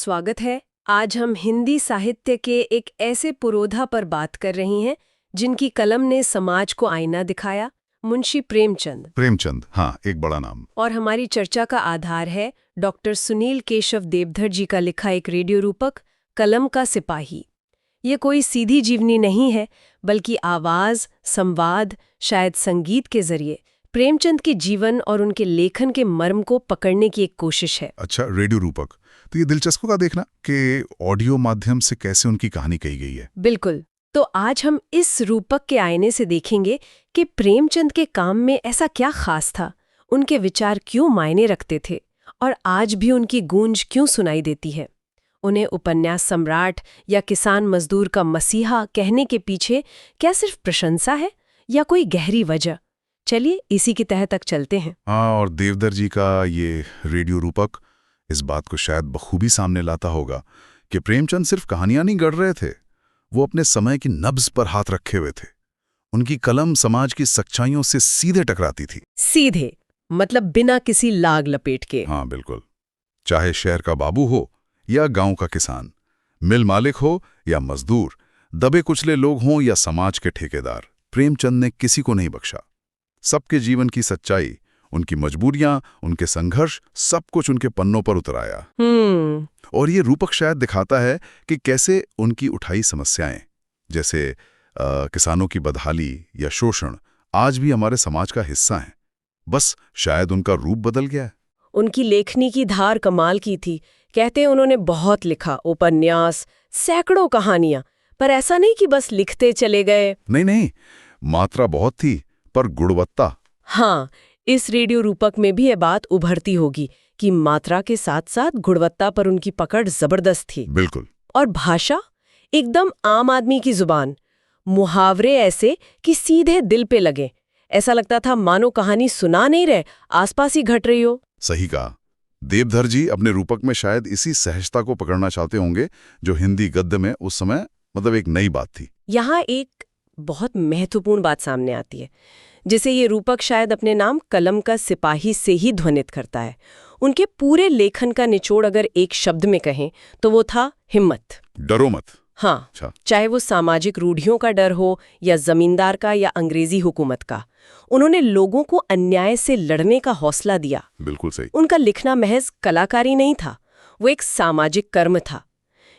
स्वागत है। आज हम हिंदी साहित्य के एक ऐसे पुरोधा पर बात कर रही हैं जिनकी कलम ने समाज को आईना दिखाया, मुंशी प्रेमचंद। प्रेमचंद, हाँ, एक बड़ा नाम। और हमारी चर्चा का आधार है डॉक्टर सुनील केशव देवधर जी का लिखा एक रेडियो रूपक कलम का सिपाही। ये कोई सीधी जीवनी नहीं है, बल्कि आवाज, संवाद, शायद संगीत के जरिए प्रेमचंद के जीवन और उनके लेखन के मर्म को पकड़ने की एक कोशिश है। अच्छा, रेडियो रूपक। तो ये दिलचस्प का देखना कि ऑडियो माध्यम से कैसे उनकी कहानी कही गई है। बिल्कुल। तो आज हम इस रूपक के आईने से देखेंगे कि प्रेमचंद के काम में ऐसा क्या खास था, उनके विचार क्यों मायने रखते थे और आज भी उनकी गूंज क्यों सुनाई देती है। उन्हें उपन्यास सम्राट या किसान मजदूर का मसीहा कहने के पीछे क्या सिर्फ प्रशंसा है या कोई गहरी वजह? चलिए इसी की तह तक चलते हैं। हाँ, और देवधर जी का ये रेडियो रूपक इस बात को शायद बखूबी सामने लाता होगा कि प्रेमचंद सिर्फ कहानियां नहीं गढ़ रहे थे, वो अपने समय की नब्ज पर हाथ रखे हुए थे। उनकी कलम समाज की सच्चाइयों से सीधे टकराती थी। सीधे मतलब बिना किसी लाग लपेट के। हाँ, बिल्कुल। चाहे शहर का बाबू हो या गांव का किसान, मिल मालिक हो या मजदूर, दबे कुचले लोग हों या समाज के ठेकेदार, प्रेमचंद ने किसी को नहीं बख्शा। सबके जीवन की सच्चाई, उनकी मजबूरियां, उनके संघर्ष, सब कुछ उनके पन्नों पर उतर आया। और ये रूपक शायद दिखाता है कि कैसे उनकी उठाई समस्याएं, जैसे किसानों की बदहाली या शोषण, आज भी हमारे समाज का हिस्सा हैं। बस शायद उनका रूप बदल गया है। उनकी लेखनी की धार कमाल की थी। कहते हैं उन्होंने बहुत लिखा, उपन्यास, सैकड़ों कहानियां, पर ऐसा नहीं कि बस लिखते चले गए। नहीं, मात्रा बहुत थी, पर गुणवत्ता। हाँ, इस रेडियो रूपक में भी ये बात उभरती होगी कि मात्रा के साथ साथ गुणवत्ता पर उनकी पकड़ जबरदस्त थी। बिल्कुल। और भाषा एकदम आम आदमी की जुबान, मुहावरे ऐसे कि सीधे दिल पे लगे। ऐसा लगता था मानो कहानी सुना नहीं रहे, आसपास ही घट रही हो। सही कहा। देवधर जी अपने रूपक में शायद इसी सहजता को पकड़ना चाहते होंगे जो हिंदी गद्य में उस समय एक नई बात थी। यहाँ एक बहुत महत्वपूर्ण बात सामने आती है, जिसे ये रूपक शायद अपने नाम कलम का सिपाही से ही ध्वनित करता है। उनके पूरे लेखन का निचोड़ अगर एक शब्द में कहें तो वो था हिम्मत। डरो मत। हाँ, अच्छा। चाहे वो सामाजिक रूढ़ियों का डर हो या जमींदार का या अंग्रेजी हुकूमत का, उन्होंने लोगों को अन्याय से लड़ने का हौसला दिया। बिल्कुल सही। उनका लिखना महज कलाकारी नहीं था, वो एक सामाजिक कर्म था।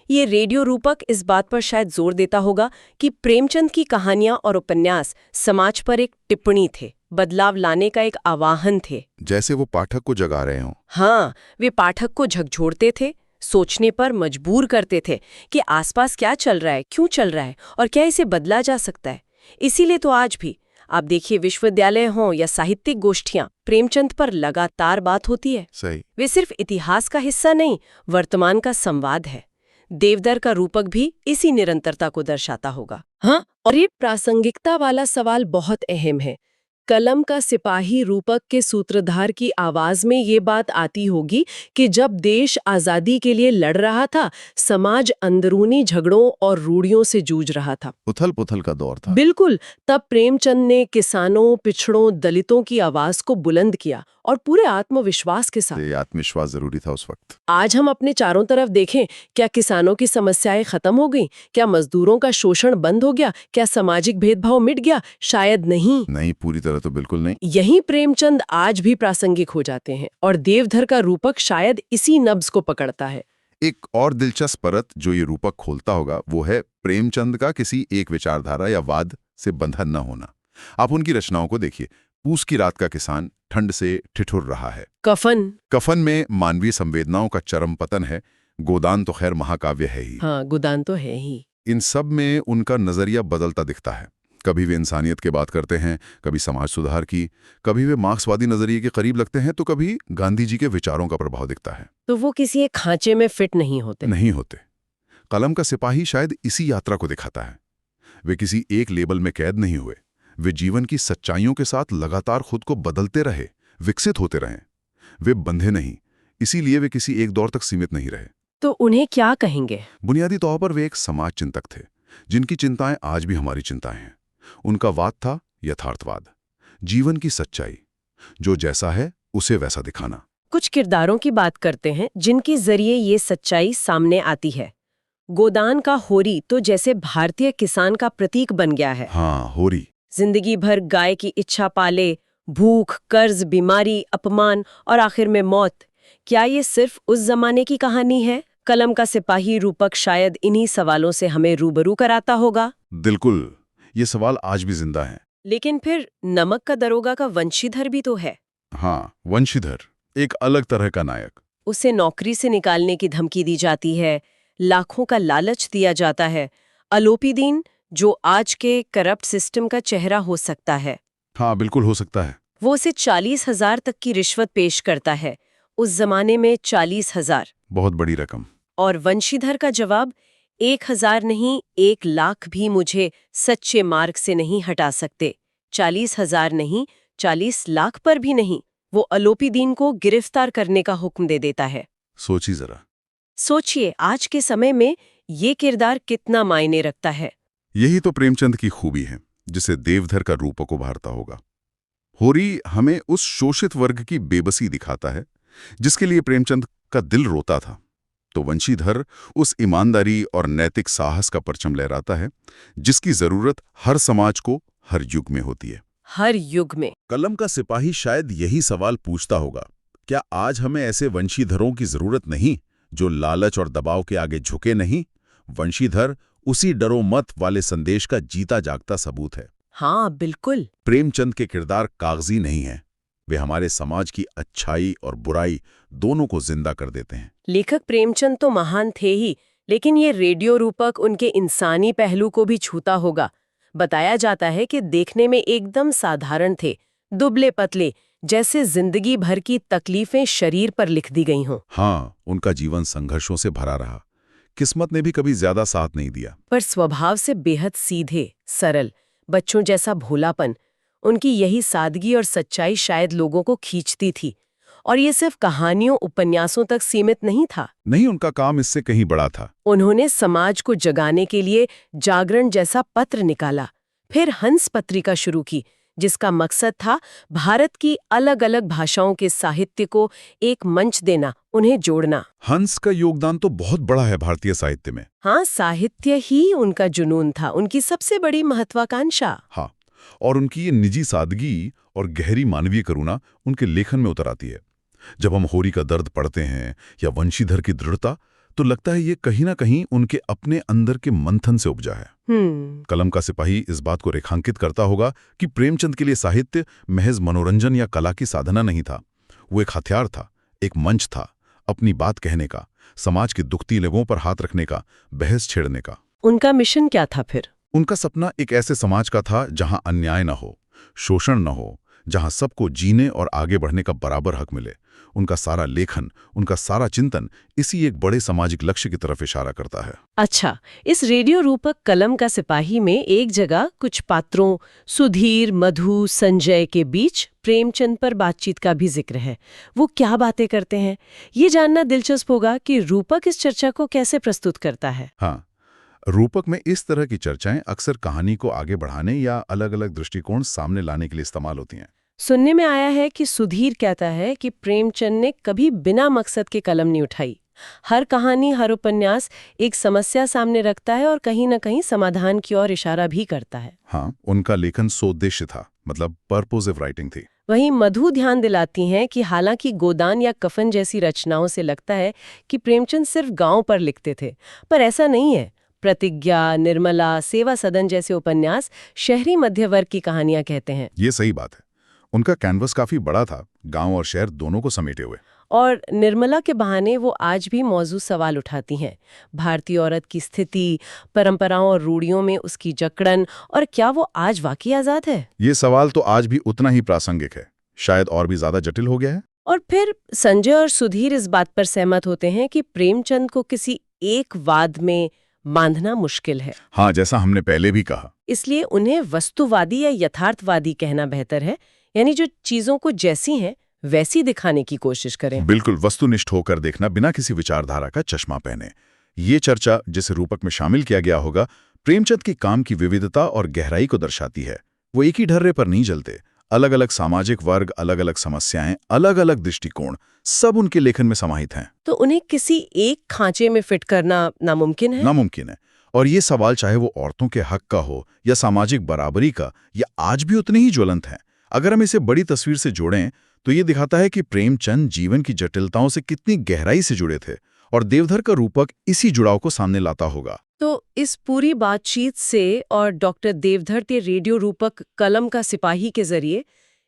ये रेडियो रूपक इस बात पर शायद जोर देता होगा कि प्रेमचंद की कहानियां और उपन्यास समाज पर एक टिप्पणी थे, बदलाव लाने का एक आवाहन थे। जैसे वो पाठक को जगा रहे हों। हाँ, वे पाठक को झकझोरते थे, सोचने पर मजबूर करते थे कि आसपास क्या चल रहा है, क्यों चल रहा है और क्या इसे बदला जा सकता है। इसीलिए तो आज भी आप देखिए, विश्वविद्यालय हों या साहित्यिक गोष्ठियां, प्रेमचंद पर लगातार बात होती है। सही। वे सिर्फ इतिहास का हिस्सा नहीं, वर्तमान का संवाद है। देवधर का रूपक भी इसी निरंतरता को दर्शाता होगा। हाँ, और ये प्रासंगिकता वाला सवाल बहुत अहम है। कलम का सिपाही रूपक के सूत्रधार की आवाज में ये बात आती होगी कि जब देश आजादी के लिए लड़ रहा था, समाज अंदरूनी झगड़ों और रूढ़ियों से जूझ रहा था। उथल पुथल का दौर था। बिल्कुल। तब प्रेमचंद ने किसानों, पिछड़ों, दलितों की आवाज को बुलंद किया और पूरे आत्मविश्वास के साथ। ये आत्मविश्वास जरूरी था उस वक्त। आज हम अपने चारों तरफ देखें, क्या किसानों की समस्याएं खत्म हो गईं? क्या मजदूरों का शोषण बंद हो गया? क्या सामाजिक भेदभाव मिट गया? शायद नहीं, पूरी तरह तो बिल्कुल नहीं। यही प्रेमचंद आज भी प्रासंगिक हो जाते हैं और देवधर का रूपक शायद इसी नब्ज को पकड़ता है। एक और दिलचस्प परत जो ये रूपक खोलता होगा वो है प्रेमचंद का किसी एक विचारधारा या वाद से बंधन न होना। आप उनकी रचनाओं को देखिए। पूस की रात का किसान ठंड से ठिठुर रहा है। कफन में मानवीय संवेदनाओं का चरम पतन है। गोदान तो खैर महाकाव्य है ही। हाँ, गोदान तो है ही। इन सब में उनका नजरिया बदलता दिखता है। कभी वे इंसानियत की बात करते हैं, कभी समाज सुधार की, कभी वे मार्क्सवादी नजरिए के करीब लगते हैं, तो कभी गांधी जी के विचारों का प्रभाव दिखता है। तो वो किसी एक खांचे में फिट नहीं होते। कलम का सिपाही शायद इसी यात्रा को दिखाता है। वे किसी एक लेबल में कैद नहीं हुए। वे जीवन की सच्चाइयों के साथ लगातार खुद को बदलते रहे, विकसित होते रहे। वे बंधे नहीं, इसीलिए वे किसी एक दौर तक सीमित नहीं रहे। तो उन्हें क्या कहेंगे? बुनियादी तौर पर वे एक समाज चिंतक थे, जिनकी चिंताएं आज भी हमारी चिंताएं हैं। उनका वाद था यथार्थवाद, जीवन की सच्चाई, जो जैसा है उसे वैसा दिखाना। कुछ किरदारों की बात करते हैं जिनके जरिए ये सच्चाई सामने आती है। गोदान का होरी तो जैसे भारतीय किसान का प्रतीक बन गया है। हाँ, होरी। जिंदगी भर गाय की इच्छा पाले, भूख, कर्ज, बीमारी, अपमान और आखिर में मौत। क्या ये सिर्फ उस जमाने की कहानी है? कलम का सिपाही रूपक शायद इन्हीं सवालों से हमें रूबरू कराता होगा। बिल्कुल, ये सवाल आज भी जिंदा है। लेकिन फिर नमक का दरोगा का वंशीधर भी तो है। हाँ, वंशीधर एक अलग तरह का नायक। उसे नौकरी से निकालने की धमकी दी जाती है, लाखों का लालच दिया जाता है। अलोपीदीन, जो आज के करप्ट सिस्टम का चेहरा हो सकता है, हाँ, बिल्कुल हो सकता है। वो उसे 40,000 तक की रिश्वत पेश करता है। उस जमाने में 40,000 बहुत बड़ी रकम। और वंशीधर का जवाब, 1,000 नहीं, 1,00,000 भी मुझे सच्चे मार्ग से नहीं हटा सकते। 40,000 नहीं, 40 लाख पर भी नहीं। वो अलोपीदीन को गिरफ्तार करने का हुक्म दे देता है। सोचिए जरा। सोचिए, आज के समय में ये किरदार कितना मायने रखता है। यही तो प्रेमचंद की खूबी है, जिसे देवधर का रूपक उभारता होगा। होरी हमें उस शोषित वर्ग की बेबसी दिखाता है जिसके लिए प्रेमचंद का दिल रोता था, तो वंशीधर उस ईमानदारी और नैतिक साहस का परचम लहराता है जिसकी जरूरत हर समाज को हर युग में होती है। हर युग में। कलम का सिपाही शायद यही सवाल पूछता होगा, क्या आज हमें ऐसे वंशीधरों की जरूरत नहीं जो लालच और दबाव के आगे झुके नहीं? वंशीधर उसी डरो मत वाले संदेश का जीता जागता सबूत है। हाँ, बिल्कुल। प्रेमचंद के किरदार कागजी नहीं हैं, वे हमारे समाज की अच्छाई और बुराई दोनों को जिंदा कर देते हैं। लेखक प्रेमचंद तो महान थे ही, लेकिन ये रेडियो रूपक उनके इंसानी पहलू को भी छूता होगा। बताया जाता है कि देखने में एकदम साधारण थे, दुबले पतले, जैसे जिंदगी भर की तकलीफें शरीर पर लिख दी गई हों। हाँ, उनका जीवन संघर्षों से भरा रहा। किस्मत ने भी कभी ज्यादा साथ नहीं दिया। पर स्वभाव से बेहद सीधे, सरल, बच्चों जैसा भोलापन। उनकी यही सादगी और सच्चाई शायद लोगों को खींचती थी। और ये सिर्फ कहानियों, उपन्यासों तक सीमित नहीं था। नहीं, उनका काम इससे कहीं बड़ा था। उन्होंने समाज को जगाने के लिए जागरण जैसा पत्र निकाला, फिर हंस पत्रिका शुरू की, जिसका मकसद था भारत की अलग अलग भाषाओं के साहित्य को एक मंच देना, उन्हें जोड़ना। हंस का योगदान तो बहुत बड़ा है भारतीय साहित्य में। हाँ, साहित्य ही उनका जुनून था, उनकी सबसे बड़ी महत्वाकांक्षा। हाँ, और उनकी ये निजी सादगी और गहरी मानवीय करुणा उनके लेखन में उतर आती है। जब हम होरी का दर्द पढ़ते हैं या वंशीधर की दृढ़ता, तो लगता है ये कहीं ना कहीं उनके अपने अंदर के मंथन से उपजा है। कलम का सिपाही इस बात को रेखांकित करता होगा कि प्रेमचंद के लिए साहित्य महज मनोरंजन या कला की साधना नहीं था। वो एक हथियार था, एक मंच था, अपनी बात कहने का, समाज की दुखती लगों पर हाथ रखने का, बहस छेड़ने का। उनका मिशन क्या था फिर? उनका सपना एक ऐसे समाज का था जहां अन्याय न हो, शोषण न हो, जहां सबको जीने और आगे बढ़ने का बराबर हक मिले। उनका सारा लेखन, उनका सारा चिंतन इसी एक बड़े सामाजिक लक्ष्य की तरफ इशारा करता है। अच्छा, इस रेडियो रूपक कलम का सिपाही में एक जगह कुछ पात्रों सुधीर, मधु, संजय के बीच प्रेमचंद पर बातचीत का भी जिक्र है। वो क्या बातें करते हैं, ये जानना दिलचस्प होगा कि रूपक इस चर्चा को कैसे प्रस्तुत करता है। हाँ, रूपक में इस तरह की चर्चाएं अक्सर कहानी को आगे बढ़ाने या अलग-अलग दृष्टिकोण सामने लाने के लिए इस्तेमाल होती हैं। सुनने में आया है कि सुधीर कहता है कि प्रेमचंद ने कभी बिना मकसद के कलम नहीं उठाई। हर कहानी, हर उपन्यास एक समस्या सामने रखता है और कहीं न कहीं समाधान की ओर इशारा भी करता है। हाँ, उनका लेखन सोद्देश्य था, मतलब पर्पोसिव राइटिंग थी। वहीं मधु ध्यान दिलाती हैं कि हालांकि गोदान या कफन जैसी रचनाओं से लगता है कि प्रेमचंद सिर्फ गांव पर लिखते थे, पर ऐसा नहीं है। प्रतिज्ञा, निर्मला, सेवा सदन जैसे उपन्यास शहरी मध्य वर्ग की कहानियां कहते हैं। ये सही बात है। उनका कैनवस काफी बड़ा था, गांव और शहर दोनों को समेटे हुए। और निर्मला के बहाने वो आज भी मौजूद सवाल उठाती हैं। भारतीय औरत की स्थिति, परंपराओं और रूढ़ियों में उसकी जकड़न, और क्या वो आज वाकई आजाद है? ये सवाल तो आज भी उतना ही प्रासंगिक है, शायद और भी ज्यादा जटिल हो गया है। और फिर संजय और सुधीर इस बात पर सहमत होते हैं कि प्रेमचंद को किसी एक वाद में बांधना मुश्किल है। हाँ, जैसा हमने पहले भी कहा। इसलिए उन्हें वस्तुवादी या यथार्थवादी कहना बेहतर है, यानी जो चीजों को जैसी हैं वैसी दिखाने की कोशिश करें। बिल्कुल, वस्तुनिष्ठ होकर देखना, बिना किसी विचारधारा का चश्मा पहने। ये चर्चा जिसे रूपक में शामिल किया गया होगा, प्रेमचंद की काम की विविधता और गहराई को दर्शाती है। वो एक ही ढर्रे पर नहीं चलते, अलग अलग सामाजिक वर्ग, अलग अलग समस्याएं, अलग अलग दृष्टिकोण, सब उनके लेखन में समाहित हैं। तो उन्हें किसी एक खांचे में फिट करना नामुमकिन है? नामुमकिन है। और ये सवाल चाहे वो औरतों के हक का हो या सामाजिक बराबरी का, या आज भी उतने ही ज्वलंत हैं। अगर हम इसे बड़ी तस्वीर से जोड़ें तो ये दिखाता है कि प्रेमचंद जीवन की जटिलताओं से कितनी गहराई से जुड़े थे, और देवधर का रूपक इसी जुड़ाव को सामने लाता होगा। तो इस पूरी बातचीत से और डॉक्टर देवधर के रेडियो रूपक कलम का सिपाही के जरिए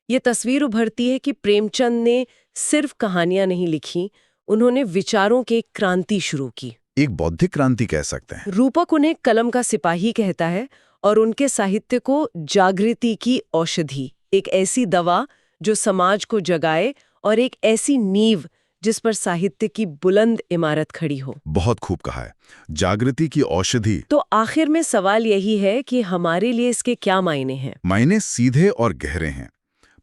ये तस्वीर उभरती है कि प्रेमचंद ने सिर्फ कहानियां नहीं लिखी, उन्होंने विचारों की एक क्रांति शुरू की। एक बौद्धिक क्रांति कह सकते हैं। रूपक उन्हें कलम का सिपाही कहता है और उनके साहित्य को जागृति की औषधि, एक ऐसी दवा जो समाज को जगाए और एक ऐसी नींव जिस पर साहित्य की बुलंद इमारत खड़ी हो। बहुत खूब कहा है, जागृति की औषधि। तो आखिर में सवाल यही है कि हमारे लिए इसके क्या मायने हैं? मायने सीधे और गहरे हैं।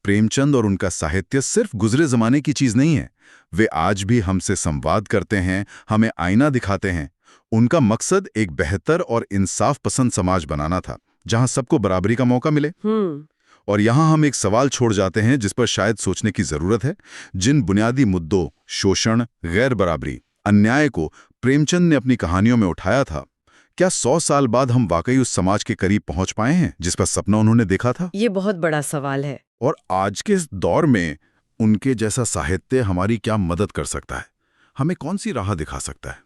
प्रेमचंद और उनका साहित्य सिर्फ गुजरे जमाने की चीज नहीं है, वे आज भी हमसे संवाद करते हैं, हमें आईना दिखाते हैं। उनका मकसद एक बेहतर और इंसाफ पसंद समाज बनाना था, जहां सबको बराबरी का मौका मिले। और यहां हम एक सवाल छोड़ जाते हैं जिस पर शायद सोचने की जरूरत है। जिन बुनियादी मुद्दों, शोषण, गैर बराबरी, अन्याय को प्रेमचंद ने अपनी कहानियों में उठाया था, क्या 100 साल बाद हम वाकई उस समाज के करीब पहुंच पाए हैं जिसका सपना उन्होंने देखा था? ये बहुत बड़ा सवाल है। और आज के इस दौर में उनके जैसा साहित्य हमारी क्या मदद कर सकता है? हमें कौन सी राह दिखा सकता है?